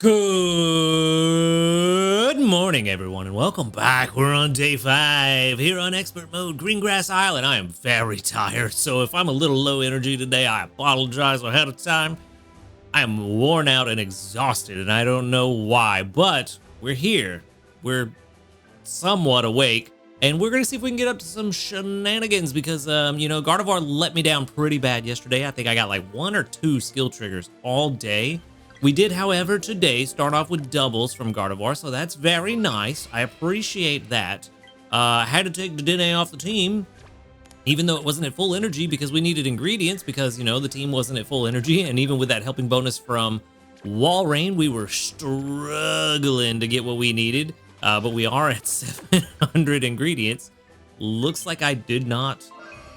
Good morning, everyone, and welcome back. We're on day 5 here on Expert Mode, Greengrass Island. I am very tired, so if I'm a little low energy today, I apologize ahead of time. I am worn out and exhausted, and I don't know why, but we're here. We're somewhat awake, and we're going to see if we can get up to some shenanigans because, Gardevoir let me down pretty bad yesterday. I think I got like 1 or 2 skill triggers all day. We did, however, today start off with doubles from Gardevoir, so that's very nice. I appreciate that. Had to take the Dene off the team, even though it wasn't at full energy because we needed ingredients because, the team wasn't at full energy. And even with that helping bonus from Walrein, we were struggling to get what we needed. But we are at 700 ingredients. Looks like I did not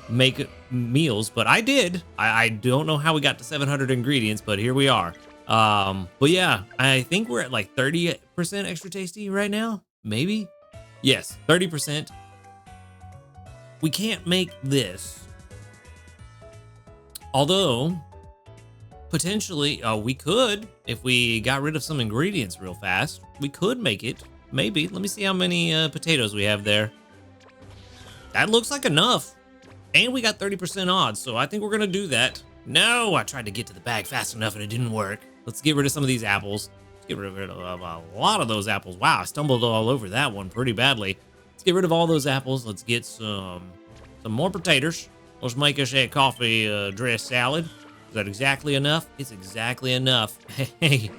make meals, but I did. I don't know how we got to 700 ingredients, but here we are. But yeah, I think we're at like 30% extra tasty right now. Maybe. Yes, 30%. We can't make this. Although, potentially, we could, if we got rid of some ingredients real fast, we could make it. Maybe. Let me see how many potatoes we have there. That looks like enough. And we got 30% odds, so I think we're going to do that. No, I tried to get to the bag fast enough and it didn't work. Let's get rid of some of these apples. Let's get rid of a lot of those apples. Wow, I stumbled all over that one pretty badly. Let's get rid of all those apples. Let's get some more potatoes. Let's make us a coffee dress salad. Is that exactly enough? It's exactly enough. Hey,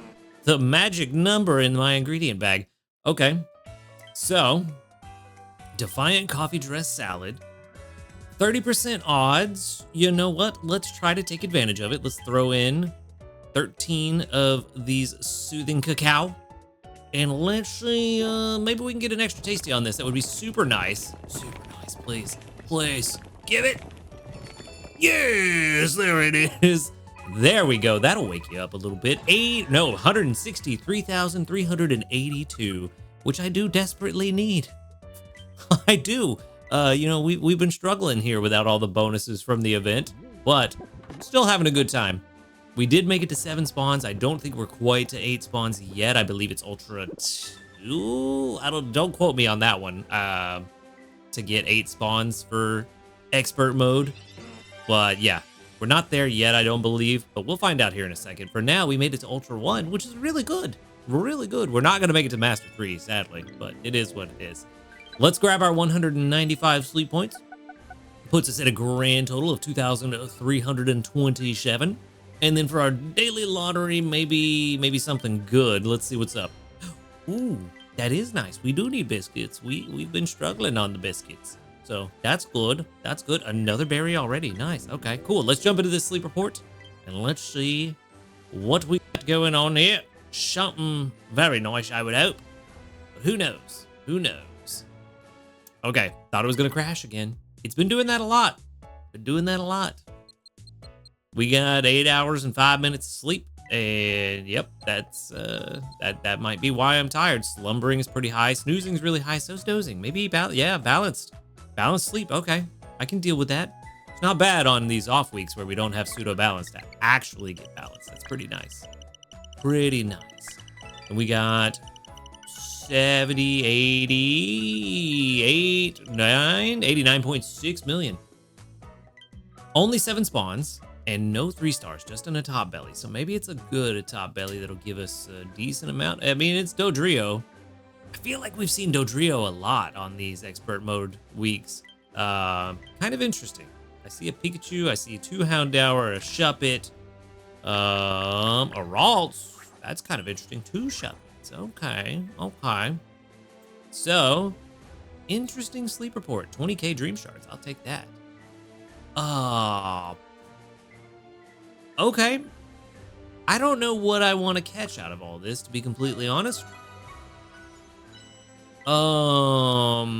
the magic number in my ingredient bag. Okay, so Defiant coffee dress salad. 30% odds. You know what? Let's try to take advantage of it. Let's throw in 13 of these soothing cacao. And let's see, maybe we can get an extra tasty on this. That would be super nice. Super nice, please. Please, give it. Yes, there it is. There we go. That'll wake you up a little bit. 163,382, which I do desperately need. I do. We've been struggling here without all the bonuses from the event, but still having a good time. We did make it to 7 spawns. I don't think we're quite to 8 spawns yet. I believe it's Ultra 2. Don't quote me on that one. To get 8 spawns for expert mode. But yeah, we're not there yet, I don't believe, but we'll find out here in a second. For now, we made it to Ultra 1, which is really good. Really good. We're not going to make it to Master 3, sadly, but it is what it is. Let's grab our 195 sleep points. Puts us at a grand total of 2,327. And then for our daily lottery, maybe something good. Let's see what's up. Ooh, that is nice. We do need biscuits. We've been struggling on the biscuits. So that's good. That's good. Another berry already. Nice. Okay, cool. Let's jump into this sleep report and let's see what we got going on here. Something very nice, I would hope. But who knows? Who knows? Okay, thought it was gonna crash again. It's been doing that a lot. We got 8 hours and 5 minutes of sleep, and yep, that's that might be why I'm tired. Slumbering is pretty high, snoozing is really high, so's dozing. Maybe balanced sleep. Okay, I can deal with that. It's not bad on these off weeks where we don't have pseudo balance to actually get balanced. That's pretty nice. Pretty nice. And we got 70, 88, 89.6 million. Only 7 spawns and no 3 stars, just in a top belly. So maybe it's a good top belly that'll give us a decent amount. I mean, it's Dodrio. I feel like we've seen Dodrio a lot on these expert mode weeks. Kind of interesting. I see a Pikachu, I see 2 Houndour, a Shuppet, a Ralts. That's kind of interesting. 2 Shuppets. Okay. So, interesting sleep report. 20k dream shards. I'll take that. Okay. I don't know what I want to catch out of all this, to be completely honest. Huh.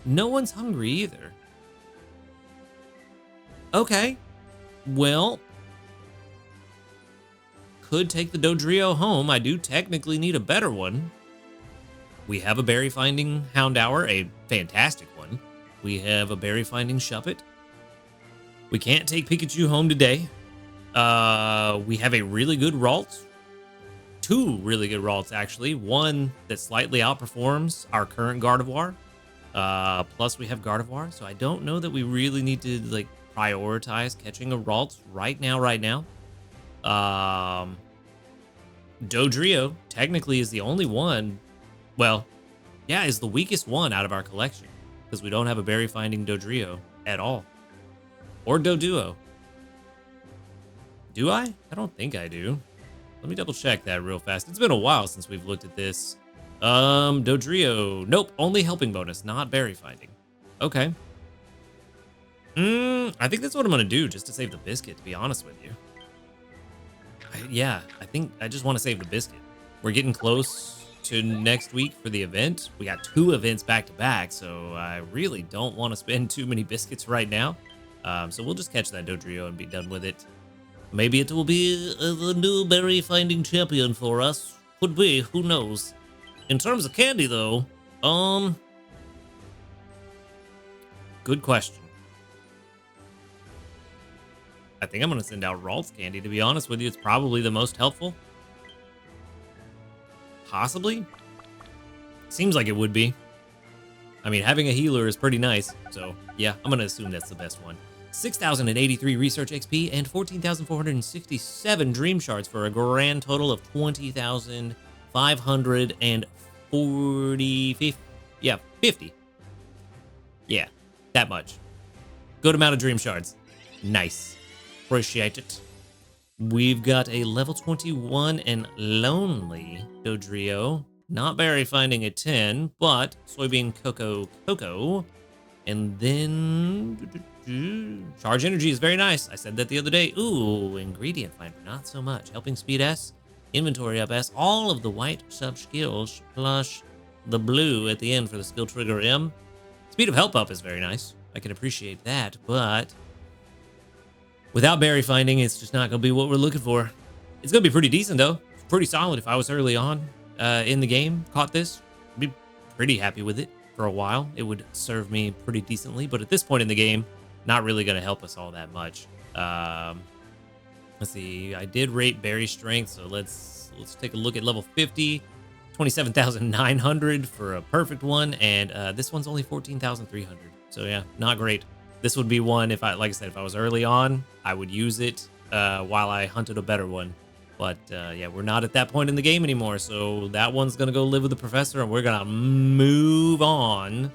No one's hungry either. Okay. Well, could take the Dodrio home. I do technically need a better one. We have a berry finding Houndour, a fantastic one. We have a berry finding Shuppet. We can't take Pikachu home today. We have a really good Ralt. Two really good Ralts, actually. One that slightly outperforms our current Gardevoir. Plus we have Gardevoir, so I don't know that we really need to like prioritize catching a Ralt right now. Dodrio technically is the only one. Well, yeah, is the weakest one out of our collection because we don't have a berry finding Dodrio at all, or Doduo. Do I? I don't think I do. Let me double check that real fast. It's been a while since we've looked at this. Dodrio. Nope, only helping bonus, not berry finding. Okay. I think that's what I'm gonna do just to save the biscuit, to be honest with you. Yeah, I think I just want to save the biscuit. We're getting close to next week for the event. We got 2 events back to back, so I really don't want to spend too many biscuits right now. So we'll just catch that Dodrio and be done with it. Maybe it will be the new berry finding champion for us. Could be, who knows. In terms of candy, though, good question. I think I'm going to send out Ralt's candy, to be honest with you. It's probably the most helpful. Possibly. Seems like it would be. I mean, having a healer is pretty nice. So, yeah, I'm going to assume that's the best one. 6,083 research XP and 14,467 dream shards for a grand total of 20,540. Yeah, 50. Yeah, that much. Good amount of dream shards. Nice. Appreciate it. We've got a level 21 and lonely Dodrio. Not berry finding a 10, but soybean cocoa. And then charge energy is very nice. I said that the other day. Ooh, ingredient finder, not so much. Helping speed S, inventory up S, all of the white sub skills plus the blue at the end for the skill trigger M. Speed of help up is very nice. I can appreciate that, but without berry finding, it's just not going to be what we're looking for. It's going to be pretty decent, though. It's pretty solid. If I was early on in the game, caught this, I'd be pretty happy with it for a while. It would serve me pretty decently, but at this point in the game, not really going to help us all that much. Let's see. I did rate berry strength, so let's take a look at level 50. 27,900 for a perfect one, and this one's only 14,300. So yeah, not great. This would be one, if I, like I said, if I was early on, I would use it while I hunted a better one. But yeah, we're not at that point in the game anymore, so that one's gonna go live with the professor, and we're gonna move on.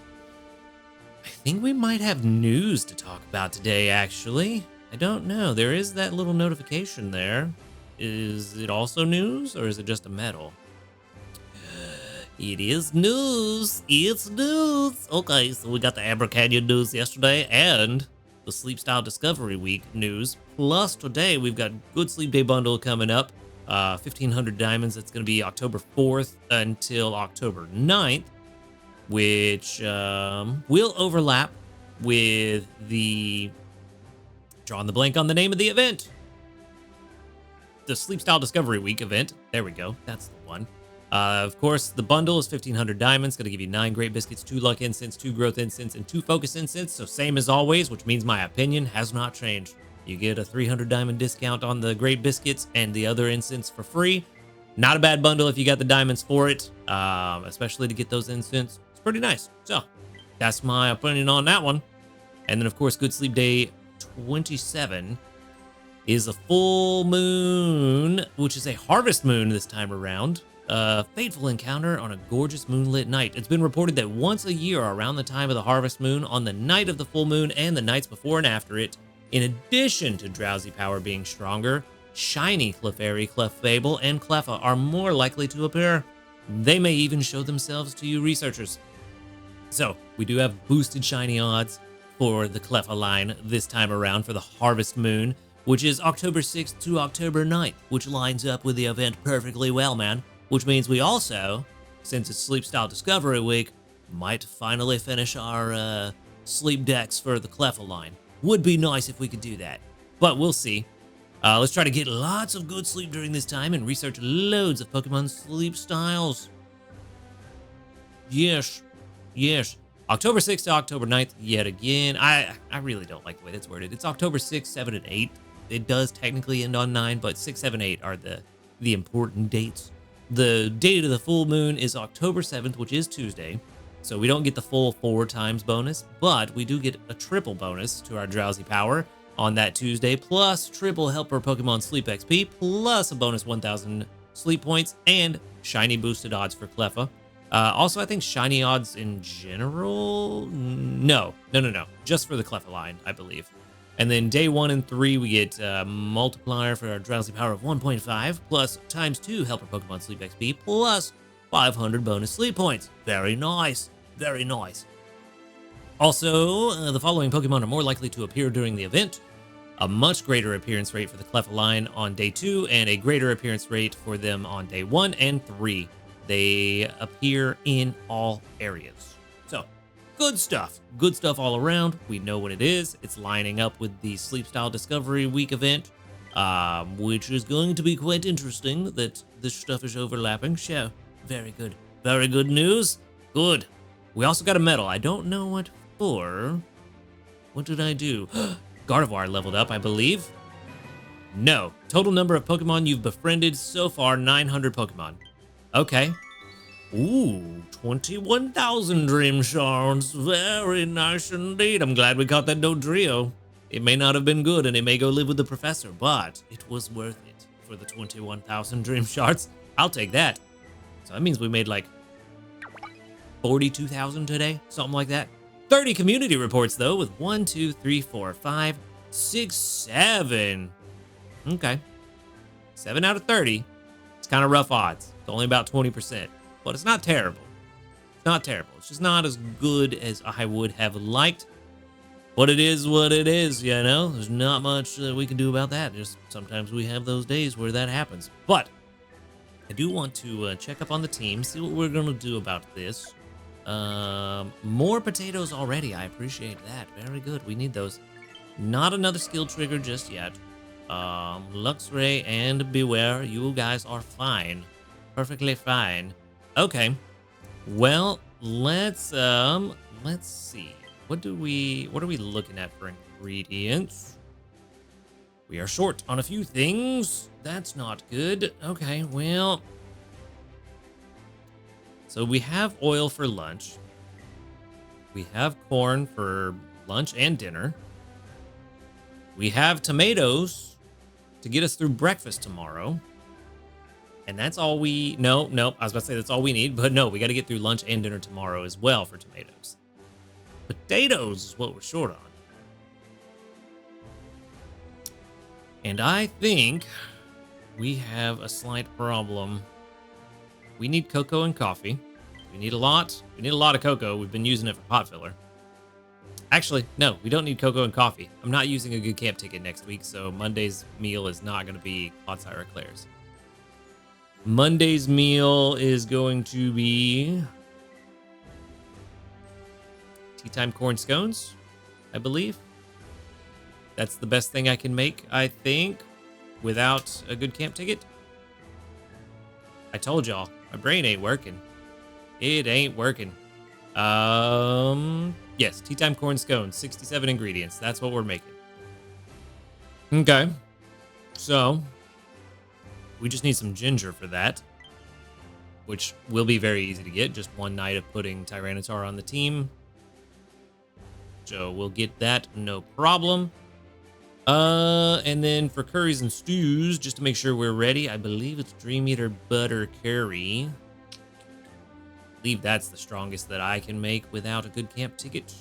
I think we might have news to talk about today, actually. I don't know. There is that little notification there. Is it also news, or is it just a medal? It is news. It's news. Okay, so we got the Amber Canyon news yesterday and the Sleep Style Discovery Week news. Plus today we've got Good Sleep Day bundle coming up. 1,500 diamonds. That's going to be October 4th until October 9th, which will overlap with the... drawing the blank on the name of the event. The Sleep Style Discovery Week event. There we go. That's the one. Of course, the bundle is 1,500 diamonds. Going to give you 9 Great Biscuits, 2 Luck Incense, 2 Growth Incense, and 2 Focus Incense. So same as always, which means my opinion has not changed. You get a 300 diamond discount on the Great Biscuits and the other incense for free. Not a bad bundle if you got the diamonds for it, especially to get those incense. It's pretty nice. So that's my opinion on that one. And then, of course, Good Sleep Day 27 is a full moon, which is a harvest moon this time around. A fateful encounter on a gorgeous moonlit night. It's been reported that once a year around the time of the harvest moon, on the night of the full moon and the nights before and after it, in addition to drowsy power being stronger, shiny Clefairy, Clefable, and Cleffa are more likely to appear. They may even show themselves to you researchers. So, we do have boosted shiny odds for the Cleffa line this time around for the harvest moon, which is October 6th to October 9th, which lines up with the event perfectly well, man. Which means we also, since it's Sleep Style Discovery Week, might finally finish our sleep decks for the Cleffa line. Would be nice if we could do that, but we'll see. Let's try to get lots of good sleep during this time and research loads of Pokemon Sleep styles. Yes. October 6th to October 9th, yet again. I really don't like the way that's worded. It's October 6th, 7, and 8. it does technically end on 9, but 6, 7, 8 are the important dates. The date of the full moon is October 7th, which is Tuesday. So we don't get the full 4 times bonus, but we do get a triple bonus to our drowsy power on that Tuesday, plus triple helper Pokemon Sleep XP, plus a bonus 1,000 sleep points, and shiny boosted odds for Cleffa. Also, I think shiny odds in general? No. Just for the Cleffa line, I believe. And then day 1 and 3, we get multiplier for our drowsy power of 1.5, plus times 2 helper Pokemon Sleep XP, plus 500 bonus sleep points. Very nice. Very nice. Also, the following Pokemon are more likely to appear during the event. A much greater appearance rate for the Cleffa line on day 2, and a greater appearance rate for them on day 1 and 3. They appear in all areas. So, good stuff. Good stuff all around. We know what it is. It's lining up with the Sleep Style Discovery Week event, which is going to be quite interesting that this stuff is overlapping. So, very good. Very good news. Good. We also got a medal. I don't know what for. What did I do? Gardevoir leveled up, I believe. No. Total number of Pokemon you've befriended so far, 900 Pokemon. Okay. Ooh, 21,000 Dream Shards. Very nice indeed. I'm glad we caught that Dodrio. It may not have been good, and it may go live with the professor, but it was worth it for the 21,000 Dream Shards. I'll take that. So that means we made like 42,000 today, something like that. 30 community reports, though, with 1, 2, 3, 4, 5, 6, 7. Okay. 7 out of 30. It's kind of rough odds. It's only about 20%, but it's not terrible. It's not terrible. It's just not as good as I would have liked, but it is what it is, you know? There's not much that we can do about that. Just sometimes we have those days where that happens. But I do want to check up on the team, see what we're going to do about this. More potatoes already. I appreciate that. Very good. We need those. Not another skill trigger just yet. Luxray and Beware, you guys are fine. Perfectly fine. Okay. Well, let's see. What are we looking at for ingredients? We are short on a few things. That's not good. Okay, well, so we have oil for lunch. We have corn for lunch and dinner. We have tomatoes to get us through breakfast tomorrow. And that's all we... No, I was about to say that's all we need, but no, we got to get through lunch and dinner tomorrow as well for tomatoes. Potatoes is what we're short on. And I think we have a slight problem. We need cocoa and coffee. We need a lot. We need a lot of cocoa. We've been using it for pot filler. Actually, no, we don't need cocoa and coffee. I'm not using a good camp ticket next week, so Monday's meal is not going to be hot cider eclairs. Monday's meal is going to be tea time corn scones, I believe. That's the best thing I can make, I think, without a good camp ticket. I told y'all, my brain ain't working. It ain't working. Yes, tea time corn scones, 67 ingredients. That's what we're making. Okay. So, we just need some ginger for that, which will be very easy to get. Just one night of putting Tyranitar on the team. So we'll get that, no problem. And then for curries and stews, just to make sure we're ready, I believe it's Dream Eater Butter Curry. I believe that's the strongest that I can make without a good camp ticket.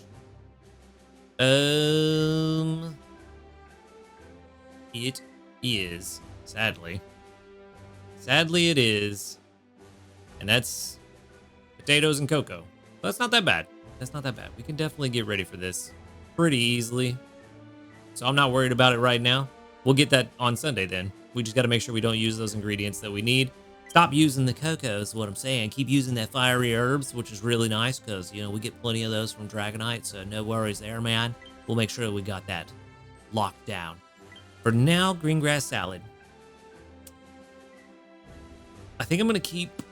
It is, sadly. Sadly, it is. And that's potatoes and cocoa. But that's not that bad. That's not that bad. We can definitely get ready for this pretty easily. So I'm not worried about it right now. We'll get that on Sunday then. We just got to make sure we don't use those ingredients that we need. Stop using the cocoa is what I'm saying. Keep using that fiery herbs, which is really nice because, you know, we get plenty of those from Dragonite, so no worries there, man. We'll make sure we got that locked down. For now, green grass salad. I think I'm going to keep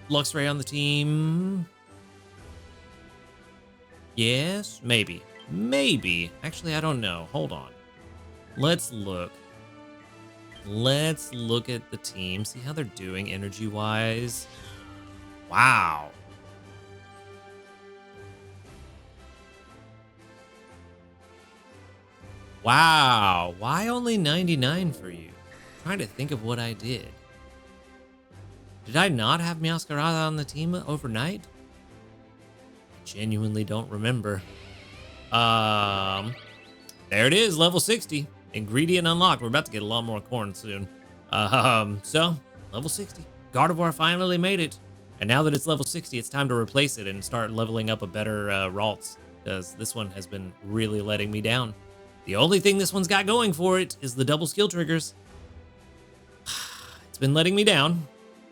Luxray on the team. Yes, maybe. Maybe. Actually, I don't know. Hold on. Let's look. let's look at the team, see how they're doing energy-wise. Wow. Wow. Why only 99 for you? I'm trying to think of what I did. Did I not have Meowscarada on the team overnight? I genuinely don't remember. There it is, level 60. Ingredient unlocked. We're about to get a lot more corn soon. So, level 60. Gardevoir finally made it. And now that it's level 60, it's time to replace it and start leveling up a better Ralts, because this one has been really letting me down. The only thing this one's got going for it is the double skill triggers. It's been letting me down.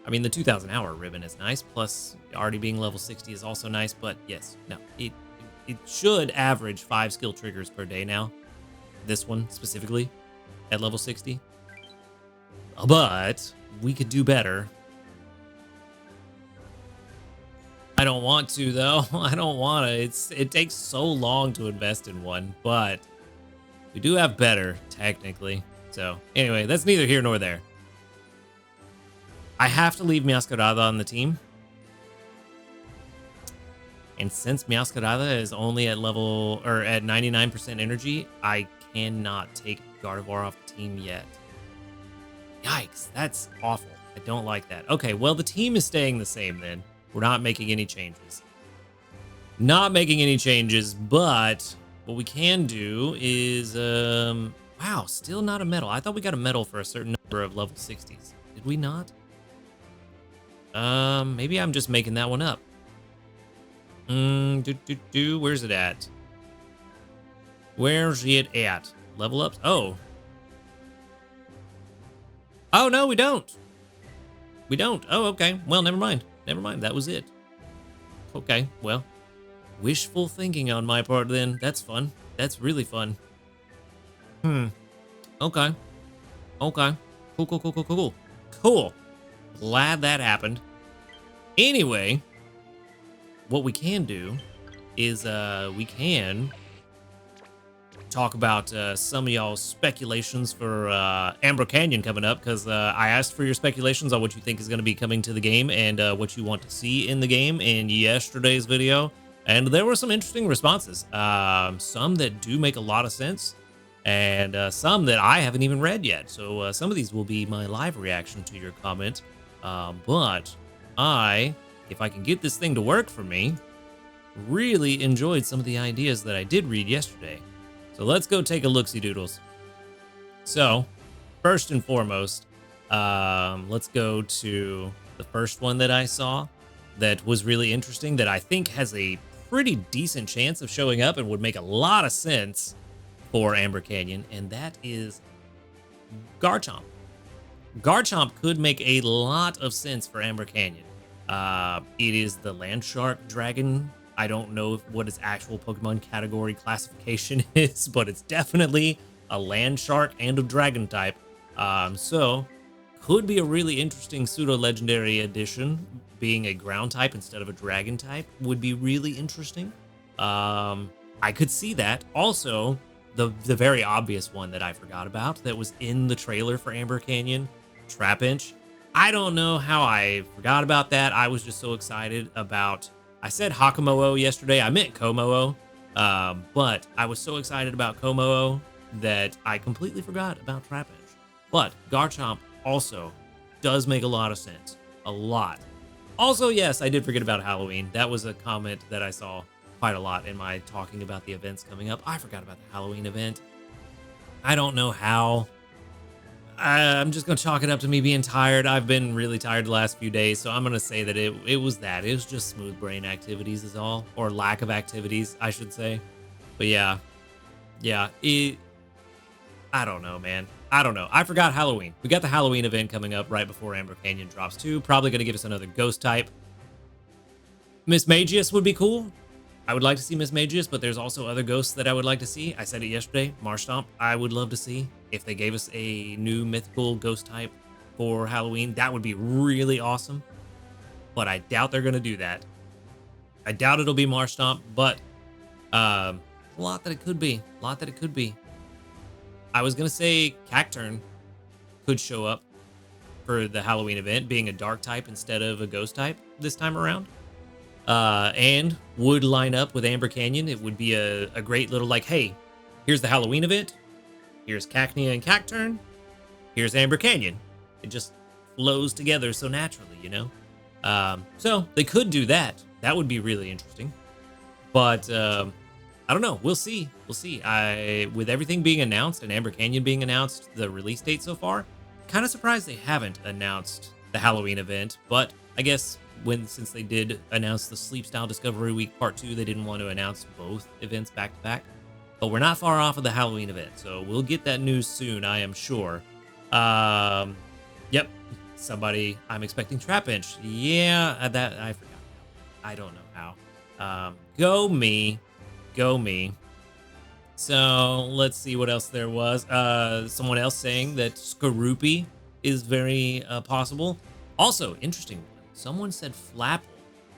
I mean, the 2,000 hour ribbon is nice, plus already being level 60 is also nice, but yes, no, it should average 5 skill triggers per day now. This one specifically at level 60. But we could do better. I don't want to, though. I don't want to. It takes so long to invest in one, but we do have better, technically. So anyway, that's neither here nor there. I have to leave Meowscarada on the team. And since Meowscarada is only at level, or at 99% energy, I cannot take Gardevoir off the team yet. Yikes, that's awful. I don't like that. Okay, well, the team is staying the same then. We're not making any changes. Not making any changes, but what we can do is, wow, still not a medal. I thought we got a medal for a certain number of level 60s. Did we not? Maybe I'm just making that one up. Where's it at? Where's it at? Level ups? Oh. Oh, no, we don't. We don't. Oh, okay. Well, never mind. Never mind. That was it. Okay, well. Wishful thinking on my part then. That's fun. That's really fun. Okay. Okay. Cool. Cool. Glad that happened. Anyway, what we can do is we can talk about some of y'all's speculations for Amber Canyon coming up, because I asked for your speculations on what you think is going to be coming to the game and what you want to see in the game in yesterday's video, and there were some interesting responses. Some that do make a lot of sense, and some that I haven't even read yet. So some of these will be my live reaction to your comment. But if I can get this thing to work for me, really enjoyed some of the ideas that I did read yesterday. So let's go take a look-see doodles. So first and foremost, let's go to the first one that I saw that was really interesting, that I think has a pretty decent chance of showing up and would make a lot of sense for Amber Canyon, and that is Garchomp. Garchomp could make a lot of sense for Amber Canyon. It is the land shark dragon. I don't know what its actual Pokemon category classification is, but it's definitely a land shark and a dragon type. So could be a really interesting pseudo-legendary addition. Being a ground type instead of a dragon type would be really interesting. I could see that. Also, the very obvious one that I forgot about that was in the trailer for Amber Canyon, Trapinch. I don't know how I forgot about that. I was just so excited about... I said Hakamo'o yesterday. I meant Komo'o. But I was so excited about Komo'o that I completely forgot about Trapinch. But Garchomp also does make a lot of sense. A lot. Also, yes, I did forget about Halloween. That was a comment that I saw quite a lot in my talking about the events coming up. I forgot about the Halloween event. I don't know how. I'm just going to chalk it up to me being tired. I've been really tired the last few days, so I'm going to say that it was that. It was just smooth brain activities is all, or lack of activities, I should say. But yeah, I don't know, man. I don't know. I forgot Halloween. We got the Halloween event coming up right before Amber Canyon drops too. Probably going to give us another ghost type. Miss Magius would be cool. I would like to see Miss Magius, but there's also other ghosts that I would like to see. I said it yesterday. Marshtomp, I would love to see. If they gave us a new mythical ghost type for Halloween, that would be really awesome. But I doubt they're going to do that. I doubt it'll be Marshtomp, but a lot that it could be. I was going to say Cacturn, could show up for the Halloween event, being a dark type instead of a ghost type this time around. And would line up with Amber Canyon. It would be a great little like, hey, here's the Halloween event. Here's Cacnea and Cacturn. Here's Amber Canyon. It just flows together so naturally, you know? So they could do that. That would be really interesting. But I don't know. We'll see. We'll see. With everything being announced and Amber Canyon being announced, the release date so far, kind of surprised they haven't announced the Halloween event. But I guess since they did announce the Sleep Style Discovery Week Part 2, they didn't want to announce both events back to back. But we're not far off of the Halloween event, so we'll get that news soon, I am sure. Yep. Somebody, I'm expecting Trapinch. Yeah, that I forgot. I don't know how. Go me. Go me. So let's see what else there was. Someone else saying that Skorupi is very possible. Also, interesting one. Someone said Flapple.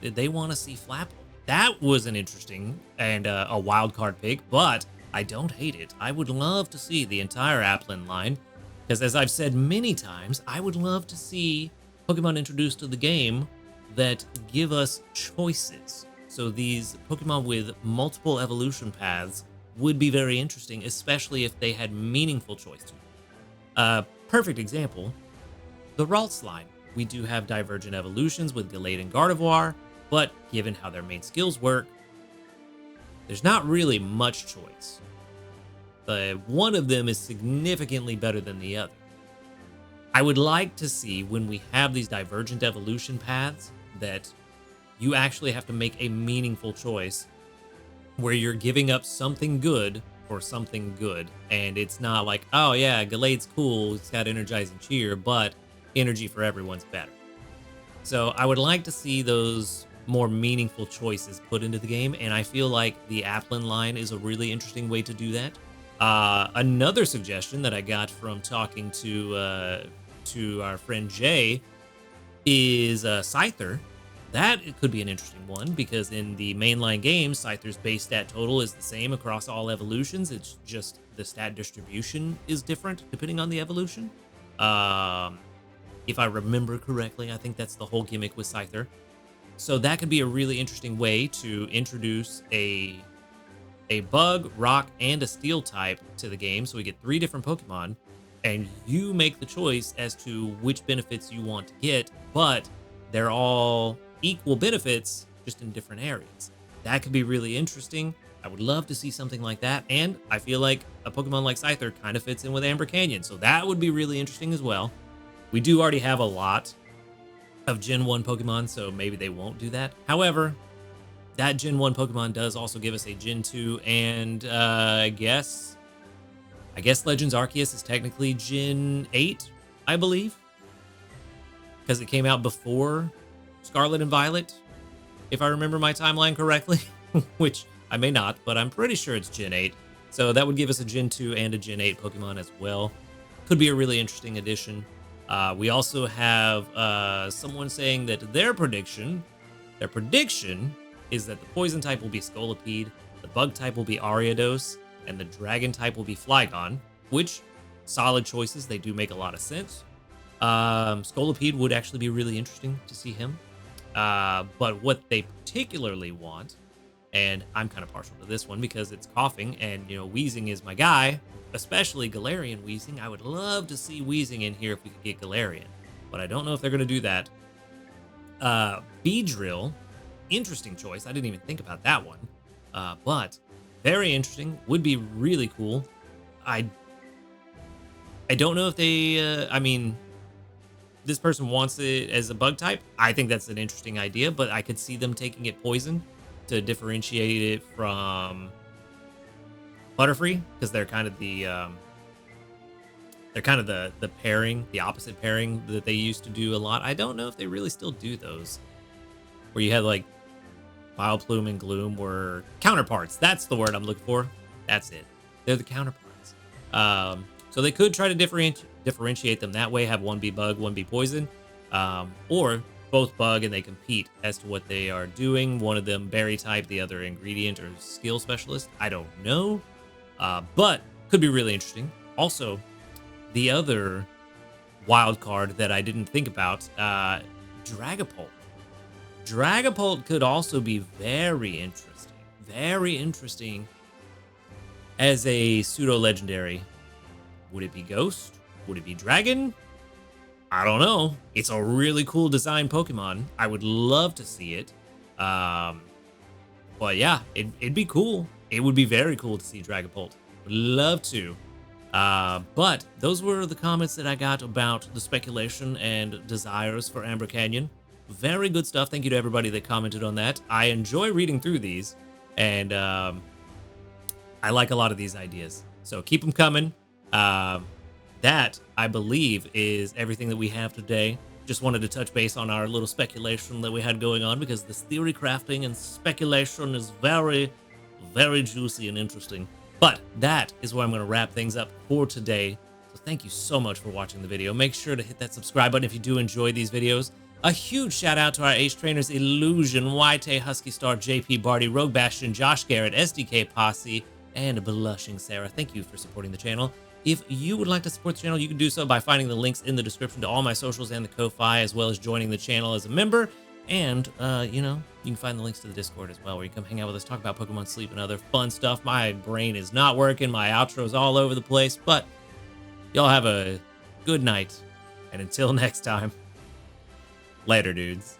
Did they want to see Flapple? That was an interesting and a wild card pick, but I don't hate it. I would love to see the entire Applin line, because as I've said many times, I would love to see Pokemon introduced to the game that give us choices. So these Pokemon with multiple evolution paths would be very interesting, especially if they had meaningful choices. Perfect example, the Ralts line. We do have divergent evolutions with Gallade and Gardevoir, but given how their main skills work, there's not really much choice. One of them is significantly better than the other. I would like to see, when we have these divergent evolution paths, that you actually have to make a meaningful choice where you're giving up something good for something good. And it's not like, oh yeah, Gallade's cool, it's got Energizing Cheer, but energy for everyone's better. So I would like to see those more meaningful choices put into the game, and I feel like the Applin line is a really interesting way to do that. Another suggestion that I got from talking to our friend Jay is Scyther. That could be an interesting one, because in the mainline game, Scyther's base stat total is the same across all evolutions. It's just the stat distribution is different depending on the evolution. If I remember correctly, I think that's the whole gimmick with Scyther. So that could be a really interesting way to introduce a bug, rock, and a steel type to the game. So we get 3 different Pokemon, and you make the choice as to which benefits you want to get, but they're all equal benefits, just in different areas. That could be really interesting. I would love to see something like that, and I feel like a Pokemon like Scyther kind of fits in with Amber Canyon, so that would be really interesting as well. We do already have a lot of Gen 1 Pokemon, so maybe they won't do that. However, that Gen 1 Pokemon does also give us a Gen 2, and I guess Legends Arceus is technically Gen 8, I believe, because it came out before Scarlet and Violet, if I remember my timeline correctly, which I may not, but I'm pretty sure it's Gen 8. So that would give us a Gen 2 and a Gen 8 Pokemon as well. Could be a really interesting addition. We also have someone saying that their prediction is that the poison type will be Scolipede, the bug type will be Ariados, and the dragon type will be Flygon, which, solid choices. They do make a lot of sense. Scolipede would actually be really interesting to see him. But what they particularly want, and I'm kind of partial to this one because it's coughing, and, you know, Wheezing is my guy, especially Galarian Wheezing. I would love to see Wheezing in here if we could get Galarian, but I don't know if they're going to do that. Beedrill, interesting choice. I didn't even think about that one, but very interesting. Would be really cool. I don't know if they, I mean, this person wants it as a bug type. I think that's an interesting idea, but I could see them taking it poison to differentiate it from Butterfree, because they're kind of the pairing, the opposite pairing that they used to do a lot. I don't know if they really still do those, where you had like Vileplume and Gloom were counterparts. That's the word I'm looking for. That's it. They're the counterparts. So they could try to differentiate them that way, have one be bug, one be poison, or both bug and they compete as to what they are doing. One of them berry type, the other ingredient or skill specialist. I don't know, but could be really interesting. Also, the other wild card that I didn't think about. Dragapult. Dragapult could also be very interesting. Very interesting as a pseudo-legendary. Would it be Ghost? Would it be Dragon? I don't know. It's a really cool design Pokemon. I would love to see it. But yeah, it'd be cool. It would be very cool to see Dragapult. Would love to. But those were the comments that I got about the speculation and desires for Amber Canyon. Very good stuff. Thank you to everybody that commented on that. I enjoy reading through these, and I like a lot of these ideas. So keep them coming. That, I believe, is everything that we have today. Just wanted to touch base on our little speculation that we had going on, because this theory crafting and speculation is very, very juicy and interesting. But that is where I'm going to wrap things up for today. So thank you so much for watching the video. Make sure to hit that subscribe button if you do enjoy these videos. A huge shout out to our ace trainers Illusion, YT, Husky Star, JP Barty, Rogue Bastion, Josh Garrett, SDK Posse, and Blushing Sarah. Thank you for supporting the channel. If you would like to support the channel, you can do so by finding the links in the description to all my socials and the Ko-Fi, as well as joining the channel as a member. And, you know, you can find the links to the Discord as well, where you come hang out with us, talk about Pokemon Sleep and other fun stuff. My brain is not working. My outro's all over the place. But y'all have a good night. And until next time, later, dudes.